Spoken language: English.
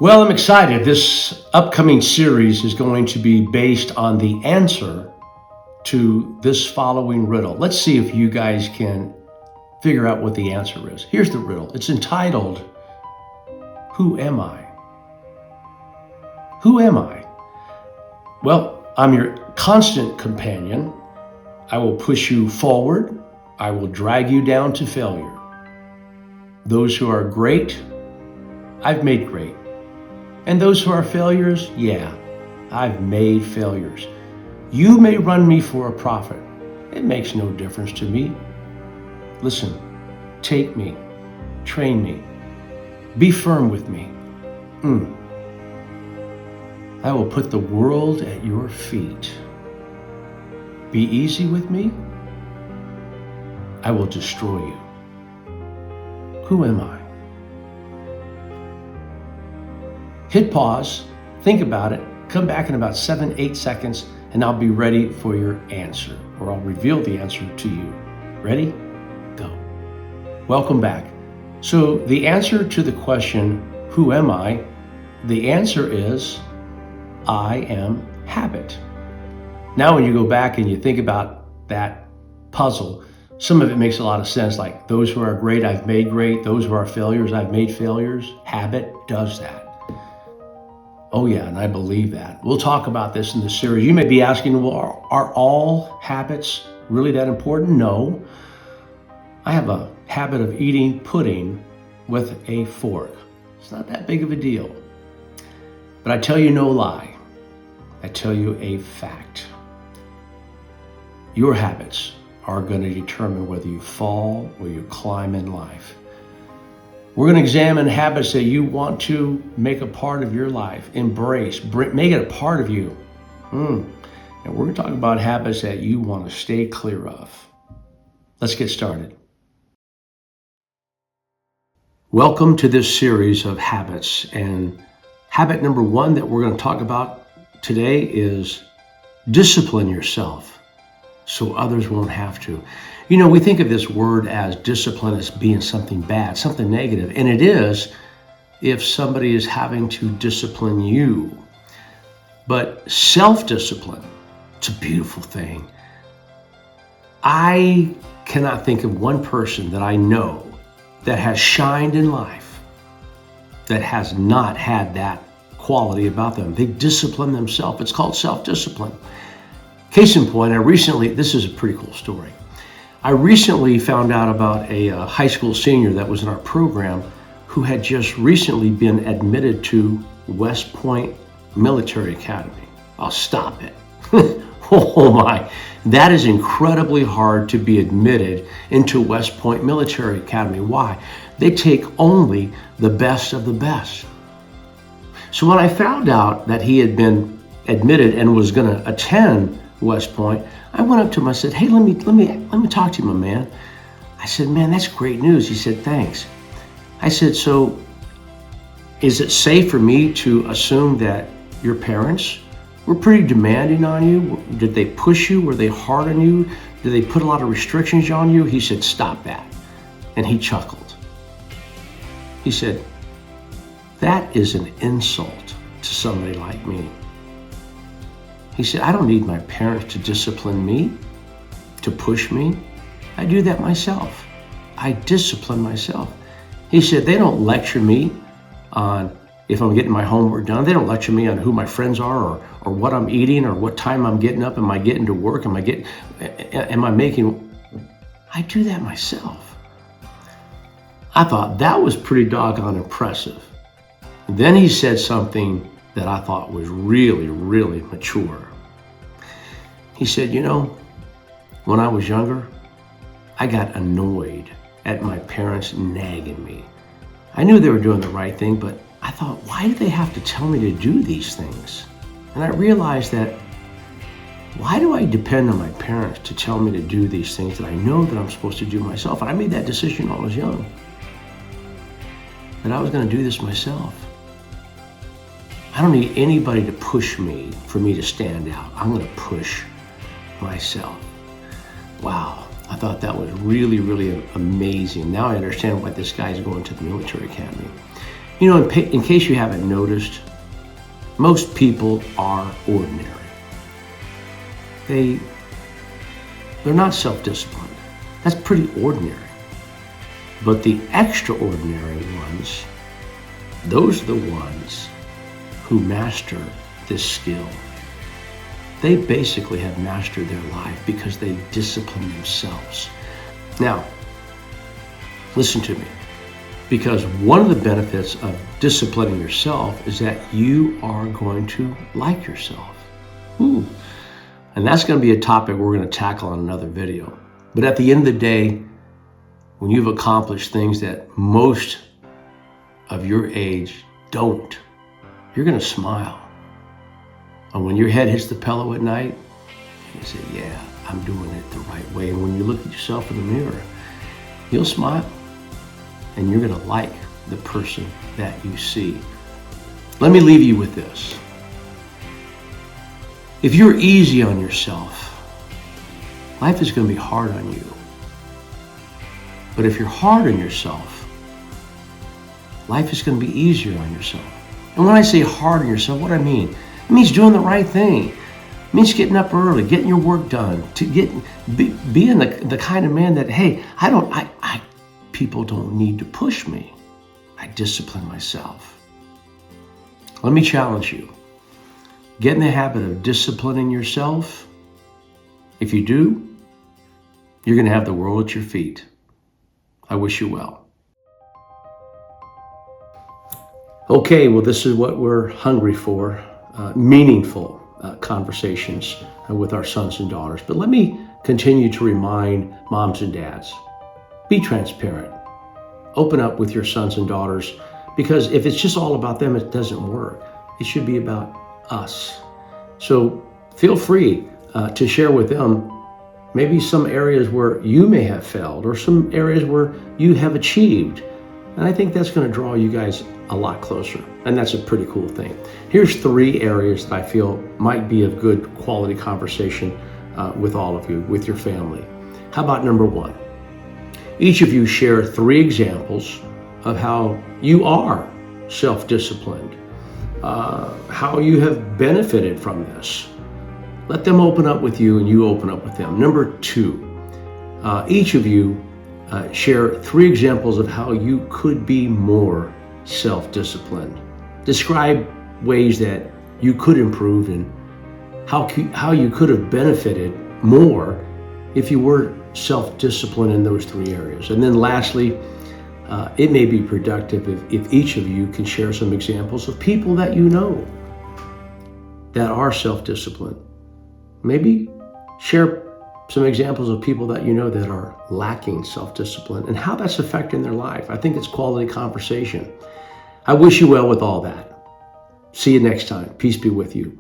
Well, I'm excited. This upcoming series is going to be based on the answer to this following riddle. Let's see if you guys can figure out what the answer is. Here's the riddle. It's entitled, Who Am I? Who am I? Well, I'm your constant companion. I will push you forward. I will drag you down to failure. Those who are great, I've made great. And those who are failures, yeah, I've made failures. You may run me for a prophet. It makes no difference to me. Listen, take me, train me, be firm with me. I will put the world at your feet. Be easy with me. I will destroy you. Who am I? Hit pause, think about it, come back in about 7-8 seconds, and I'll be ready for your answer, or I'll reveal the answer to you. Ready? Go. Welcome back. So the answer to the question, who am I? The answer is, I am habit. Now when you go back and you think about that puzzle, some of it makes a lot of sense, like those who are great, I've made great. Those who are failures, I've made failures. Habit does that. Oh yeah, and I believe that. We'll talk about this in the series. You may be asking, well, are all habits really that important? No. I have a habit of eating pudding with a fork. It's not that big of a deal. But I tell you no lie. I tell you a fact. Your habits are going to determine whether you fall or you climb in life. We're going to examine habits that you want to make a part of your life, embrace, make it a part of you. And we're going to talk about habits that you want to stay clear of. Let's get started. Welcome to this series of habits. And habit number one that we're going to talk about today is discipline yourself so others won't have to. You know, we think of this word as discipline as being something bad, something negative, and it is if somebody is having to discipline you. But self-discipline, it's a beautiful thing. I cannot think of one person that I know that has shined in life that has not had that quality about them. They discipline themselves. It's called self-discipline. Case in point, this is a pretty cool story. I recently found out about a high school senior that was in our program who had just recently been admitted to West Point Military Academy. I'll stop it. Oh my, that is incredibly hard to be admitted into West Point Military Academy. Why? They take only the best of the best. So when I found out that he had been admitted and was going to attend West Point, I went up to him. I said, "Hey, let me talk to you, my man." I said, "Man, that's great news." He said, "Thanks." I said, "So, is it safe for me to assume that your parents were pretty demanding on you? Did they push you? Were they hard on you? Did they put a lot of restrictions on you?" He said, "Stop that," and he chuckled. He said, "That is an insult to somebody like me." He said, "I don't need my parents to discipline me, to push me. I do that myself. I discipline myself." He said, "They don't lecture me on if I'm getting my homework done. They don't lecture me on who my friends are or what I'm eating or what time I'm getting up. Am I getting to work? I do that myself." I thought that was pretty doggone impressive. And then he said something that I thought was really, really mature. He said, "You know, when I was younger, I got annoyed at my parents nagging me. I knew they were doing the right thing, but I thought, why do they have to tell me to do these things? And I realized that, why do I depend on my parents to tell me to do these things that I know that I'm supposed to do myself?" And I made that decision when I was young, that I was going to do this myself. I don't need anybody to push me for me to stand out. I'm going to push myself. Wow, I thought that was really, really amazing. Now I understand why this guy's going to the military academy. You know, in case you haven't noticed, most people are ordinary. They're not self-disciplined. That's pretty ordinary. But the extraordinary ones, those are the ones who master this skill. They basically have mastered their life because they discipline themselves. Now, listen to me, because one of the benefits of disciplining yourself is that you are going to like yourself. Ooh. And that's going to be a topic we're going to tackle on another video. But at the end of the day, when you've accomplished things that most of your age don't, you're going to smile. And when your head hits the pillow at night, you say, yeah, I'm doing it the right way. And when you look at yourself in the mirror, you'll smile. And you're going to like the person that you see. Let me leave you with this. If you're easy on yourself, life is going to be hard on you. But if you're hard on yourself, life is going to be easier on yourself. And when I say hard on yourself, what I mean? It means doing the right thing. It means getting up early, getting your work done, being the kind of man that, hey, people don't need to push me. I discipline myself. Let me challenge you. Get in the habit of disciplining yourself. If you do, you're going to have the world at your feet. I wish you well. Okay, well, this is what we're hungry for, meaningful conversations with our sons and daughters. But let me continue to remind moms and dads, be transparent. Open up with your sons and daughters, because if it's just all about them, it doesn't work. It should be about us. So feel free to share with them maybe some areas where you may have failed or some areas where you have achieved. And I think that's going to draw you guys a lot closer. And that's a pretty cool thing. Here's 3 areas that I feel might be of good quality conversation with all of you, with your family. How about number 1? Each of you share 3 examples of how you are self-disciplined, how you have benefited from this. Let them open up with you and you open up with them. Number 2, each of you share 3 examples of how you could be more self-disciplined. Describe ways that you could improve and how you could have benefited more if you were self-disciplined in those 3 areas. And then lastly, it may be productive if each of you can share some examples of people that you know that are self-disciplined. Maybe share some examples of people that you know that are lacking self-discipline and how that's affecting their life. I think it's quality conversation. I wish you well with all that. See you next time. Peace be with you.